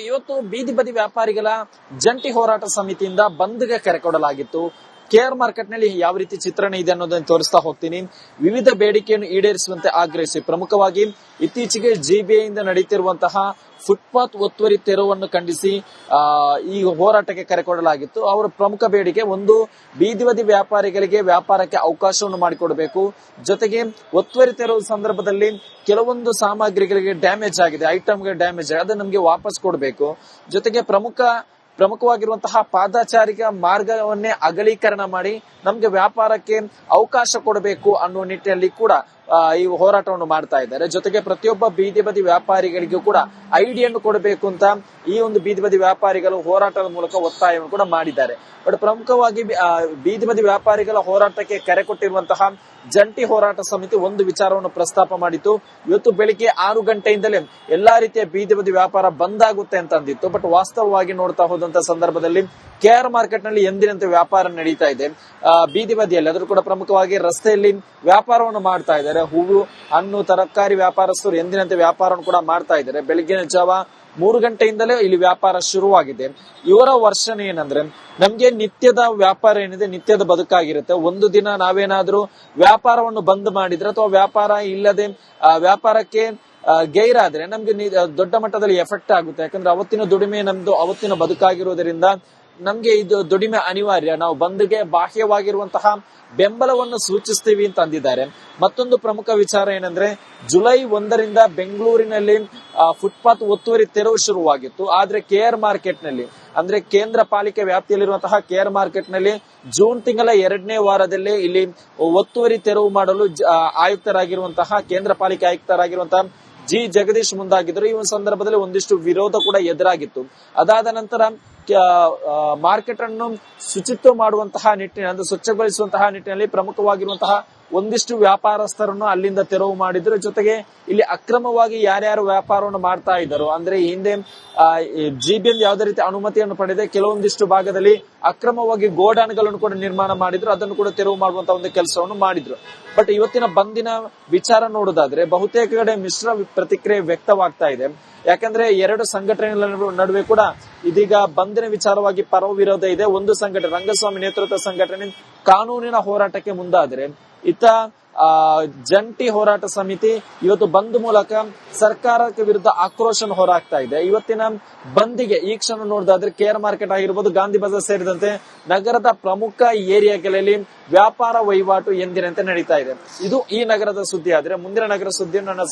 ಇವತ್ತು ಬೀದಿ ಬದಿ ವ್ಯಾಪಾರಿಗಳ ಜಂಟಿ ಹೋರಾಟ ಸಮಿತಿಯಿಂದ ಬಂದ್ಗೆ ಕರೆ ಕೊಡಲಾಗಿತ್ತು. ಕೆಆರ್ ಮಾರ್ಕೆಟ್ ನಲ್ಲಿ ಯಾವ ರೀತಿ ಚಿತ್ರಣ ಇದೆ ಅನ್ನೋದನ್ನು ತೋರಿಸ್ತಾ ಹೋಗ್ತೀನಿ. ವಿವಿಧ ಬೇಡಿಕೆಯನ್ನು ಈಡೇರಿಸುವಂತೆ ಆಗ್ರಹಿಸಿ ಪ್ರಮುಖವಾಗಿ ಇತ್ತೀಚೆಗೆ ಜಿಬಿಐ ಇಂದ ನಡೆಯುತ್ತಿರುವಂತಹ ಫುಟ್ಪಾತ್ ಒತ್ತುವರಿ ತೆರವನ್ನು ಖಂಡಿಸಿ ಈ ಹೋರಾಟಕ್ಕೆ ಕರೆ ಕೊಡಲಾಗಿತ್ತು. ಅವರ ಪ್ರಮುಖ ಬೇಡಿಕೆ ಒಂದು, ಬೀದಿ ಬದಿ ವ್ಯಾಪಾರಿಗಳಿಗೆ ವ್ಯಾಪಾರಕ್ಕೆ ಅವಕಾಶವನ್ನು ಮಾಡಿಕೊಡಬೇಕು. ಜೊತೆಗೆ ಒತ್ತುವರಿ ತೆರವು ಸಂದರ್ಭದಲ್ಲಿ ಕೆಲವೊಂದು ಸಾಮಗ್ರಿಗಳಿಗೆ ಡ್ಯಾಮೇಜ್ ಆಗಿದೆ, ಐಟಮ್ಗೆ ಡ್ಯಾಮೇಜ್ ಆಗಿದೆ, ಅದನ್ನು ನಮಗೆ ವಾಪಸ್ ಕೊಡಬೇಕು. ಜೊತೆಗೆ ಪ್ರಮುಖವಾಗಿರುವಂತಹ ಪಾದಚಾರಿಕ ಮಾರ್ಗವನ್ನೇ ಅಗಲೀಕರಣ ಮಾಡಿ ನಮ್ಗೆ ವ್ಯಾಪಾರಕ್ಕೆ ಅವಕಾಶ ಕೊಡಬೇಕು ಅನ್ನುವ ನಿಟ್ಟಿನಲ್ಲಿ ಕೂಡ ಈ ಹೋರಾಟವನ್ನು ಮಾಡ್ತಾ ಇದ್ದಾರೆ. ಜೊತೆಗೆ ಪ್ರತಿಯೊಬ್ಬ ಬೀದಿ ಬದಿ ವ್ಯಾಪಾರಿಗಳಿಗೂ ಕೂಡ ಐಡಿಯನ್ನು ಕೊಡಬೇಕು ಅಂತ ಈ ಒಂದು ಬೀದಿ ಬದಿ ವ್ಯಾಪಾರಿಗಳು ಹೋರಾಟದ ಮೂಲಕ ಒತ್ತಾಯವನ್ನು ಕೂಡ ಮಾಡಿದ್ದಾರೆ. ಬಟ್ ಪ್ರಮುಖವಾಗಿ ಬೀದಿ ಬದಿ ವ್ಯಾಪಾರಿಗಳ ಹೋರಾಟಕ್ಕೆ ಕರೆ ಕೊಟ್ಟಿರುವಂತಹ ಜಂಟಿ ಹೋರಾಟ ಸಮಿತಿ ಒಂದು ವಿಚಾರವನ್ನು ಪ್ರಸ್ತಾಪ ಮಾಡಿತ್ತು. ಇವತ್ತು ಬೆಳಿಗ್ಗೆ 6 ಗಂಟೆಯಿಂದಲೇ ಎಲ್ಲಾ ರೀತಿಯ ಬೀದಿ ಬದಿ ವ್ಯಾಪಾರ ಬಂದ್ ಆಗುತ್ತೆ ಅಂತ ಅಂದಿತ್ತು. ಬಟ್ ವಾಸ್ತವವಾಗಿ ನೋಡ್ತಾ ಹೋದಂತ ಸಂದರ್ಭದಲ್ಲಿ ಕೆಆರ್ ಮಾರ್ಕೆಟ್ ನಲ್ಲಿ ಎಂದಿನಂತೆ ವ್ಯಾಪಾರ ನಡೀತಾ ಇದೆ. ಬೀದಿ ಬದಿಯಲ್ಲಿ ಆದ್ರೂ ಕೂಡ ಪ್ರಮುಖವಾಗಿ ರಸ್ತೆಯಲ್ಲಿ ವ್ಯಾಪಾರವನ್ನು ಮಾಡ್ತಾ ಇದ್ದಾರೆ. ಹೂವು, ಹಣ್ಣು, ತರಕಾರಿ ವ್ಯಾಪಾರಸ್ಥರು ಎಂದಿನಂತೆ ವ್ಯಾಪಾರವನ್ನು ಕೂಡ ಮಾಡ್ತಾ ಇದ್ದಾರೆ. ಬೆಳಿಗ್ಗಿನ ಜಾವ 3 ಗಂಟೆಯಿಂದಲೇ ಇಲ್ಲಿ ವ್ಯಾಪಾರ ಶುರುವಾಗಿದೆ. ಇವರ ವರ್ಷನ್ ಏನಂದ್ರೆ, ನಮ್ಗೆ ನಿತ್ಯದ ವ್ಯಾಪಾರ ಏನಿದೆ ನಿತ್ಯದ ಬದುಕಾಗಿರುತ್ತೆ. ಒಂದು ದಿನ ನಾವೇನಾದ್ರೂ ವ್ಯಾಪಾರವನ್ನು ಬಂದ್ ಮಾಡಿದ್ರೆ ಅಥವಾ ವ್ಯಾಪಾರ ಇಲ್ಲದೆ ವ್ಯಾಪಾರಕ್ಕೆ ಗೈರಾದ್ರೆ ನಮ್ಗೆ ದೊಡ್ಡ ಮಟ್ಟದಲ್ಲಿ ಎಫೆಕ್ಟ್ ಆಗುತ್ತೆ. ಯಾಕಂದ್ರೆ ಅವತ್ತಿನ ದುಡಿಮೆ ನಮ್ದು ಅವತ್ತಿನ ಬದುಕಾಗಿರುವುದರಿಂದ ನಮ್ಗೆ ಇದು ದುಡಿಮೆ ಅನಿವಾರ್ಯ. ನಾವು ಬಂದ್ಗೆ ಬಾಹ್ಯವಾಗಿರುವಂತಹ ಬೆಂಬಲವನ್ನು ಸೂಚಿಸ್ತೀವಿ ಅಂತ ಅಂದಿದ್ದಾರೆ. ಮತ್ತೊಂದು ಪ್ರಮುಖ ವಿಚಾರ ಏನಂದ್ರೆ, ಜುಲೈ 1ರಿಂದ ಬೆಂಗಳೂರಿನಲ್ಲಿ ಫುಟ್ಪಾತ್ ಒತ್ತುವರಿ ತೆರವು ಶುರುವಾಗಿತ್ತು. ಆದ್ರೆ ಕೆಆರ್ ಮಾರ್ಕೆಟ್ ನಲ್ಲಿ ಅಂದ್ರೆ ಕೇಂದ್ರ ಪಾಲಿಕೆ ವ್ಯಾಪ್ತಿಯಲ್ಲಿರುವಂತಹ ಕೆಆರ್ ಮಾರ್ಕೆಟ್ ನಲ್ಲಿ ಜೂನ್ ತಿಂಗಳ 2ನೇ ವಾರದಲ್ಲಿ ಇಲ್ಲಿ ಒತ್ತುವರಿ ತೆರವು ಮಾಡಲು ಆಯುಕ್ತರಾಗಿರುವಂತಹ ಕೇಂದ್ರ ಪಾಲಿಕೆ ಆಯುಕ್ತರಾಗಿರುವಂತಹ ಜಿ ಜಗದೀಶ್ ಮುಂದಾಗಿದ್ದರು. ಈ ಒಂದು ಸಂದರ್ಭದಲ್ಲಿ ಒಂದಿಷ್ಟು ವಿರೋಧ ಕೂಡ ಎದುರಾಗಿತ್ತು. ಅದಾದ ನಂತರ ಮಾರ್ಕೆಟ್ ಅನ್ನು ಶುಚಿತ್ವ ಮಾಡುವಂತಹ ನಿಟ್ಟಿನಲ್ಲಿ ಅಂದ್ರೆ ಸ್ವಚ್ಛಗೊಳಿಸುವಂತಹ ನಿಟ್ಟಿನಲ್ಲಿ ಪ್ರಮುಖವಾಗಿರುವಂತಹ ಒಂದಿಷ್ಟು ವ್ಯಾಪಾರಸ್ಥರನ್ನು ಅಲ್ಲಿಂದ ತೆರವು ಮಾಡಿದ್ರು. ಜೊತೆಗೆ ಇಲ್ಲಿ ಅಕ್ರಮವಾಗಿ ಯಾರ್ಯಾರು ವ್ಯಾಪಾರವನ್ನು ಮಾಡ್ತಾ ಇದ್ದಾರೋ ಅಂದ್ರೆ ಹಿಂದೆ ಜಿಬಿಎಂ ಯಾವುದೇ ರೀತಿ ಅನುಮತಿಯನ್ನು ಪಡೆದೆ ಕೆಲವೊಂದಿಷ್ಟು ಭಾಗದಲ್ಲಿ ಅಕ್ರಮವಾಗಿ ಗೋಡಾನ್ಗಳನ್ನು ಕೂಡ ನಿರ್ಮಾಣ ಮಾಡಿದ್ರು, ಅದನ್ನು ಕೂಡ ತೆರವು ಮಾಡುವಂತಹ ಒಂದು ಕೆಲಸವನ್ನು ಮಾಡಿದ್ರು. ಬಟ್ ಇವತ್ತಿನ ಬಂದಿನ ವಿಚಾರ ನೋಡೋದಾದ್ರೆ ಬಹುತೇಕ ಕಡೆ ಮಿಶ್ರ ಪ್ರತಿಕ್ರಿಯೆ ವ್ಯಕ್ತವಾಗ್ತಾ ಇದೆ. ಯಾಕಂದ್ರೆ ಎರಡು ಸಂಘಟನೆಗಳ ನಡುವೆ ಕೂಡ ಇದೀಗ ಬಂದಿನ ವಿಚಾರವಾಗಿ ಪರ ವಿರೋಧ ಇದೆ. ಒಂದು ಸಂಘಟನೆ ರಂಗಸ್ವಾಮಿ ನೇತೃತ್ವ ಸಂಘಟನೆ ಕಾನೂನಿನ ಹೋರಾಟಕ್ಕೆ ಮುಂದಾದ್ರೆ, ಇತ್ತ ಜಂಟಿ ಹೋರಾಟ ಸಮಿತಿ ಇವತ್ತು ಬಂದ್ ಮೂಲಕ ಸರ್ಕಾರಕ್ಕೆ ವಿರುದ್ಧ ಆಕ್ರೋಶ ಹೊರಾಗ್ತಾ ಇದೆ. ಇವತ್ತಿನ ಬಂದಿಗೆ ಈ ಕ್ಷಣ ನೋಡಿದಾದ್ರೆ ಕೆಆರ್ ಮಾರ್ಕೆಟ್ ಆಗಿರ್ಬೋದು, ಗಾಂಧಿ ಬಜಾರ್ ಸೇರಿದಂತೆ ನಗರದ ಪ್ರಮುಖ ಏರಿಯಾಗಳಲ್ಲಿ ವ್ಯಾಪಾರ ವಹಿವಾಟು ಎಂದಿನಂತೆ ನಡೀತಾ ಇದೆ. ಇದು ಈ ನಗರದ ಸುದ್ದಿ. ಆದ್ರೆ ಮುಂದಿನ ನಗರ ಸುದ್ದಿಯನ್ನು ನನ್ನ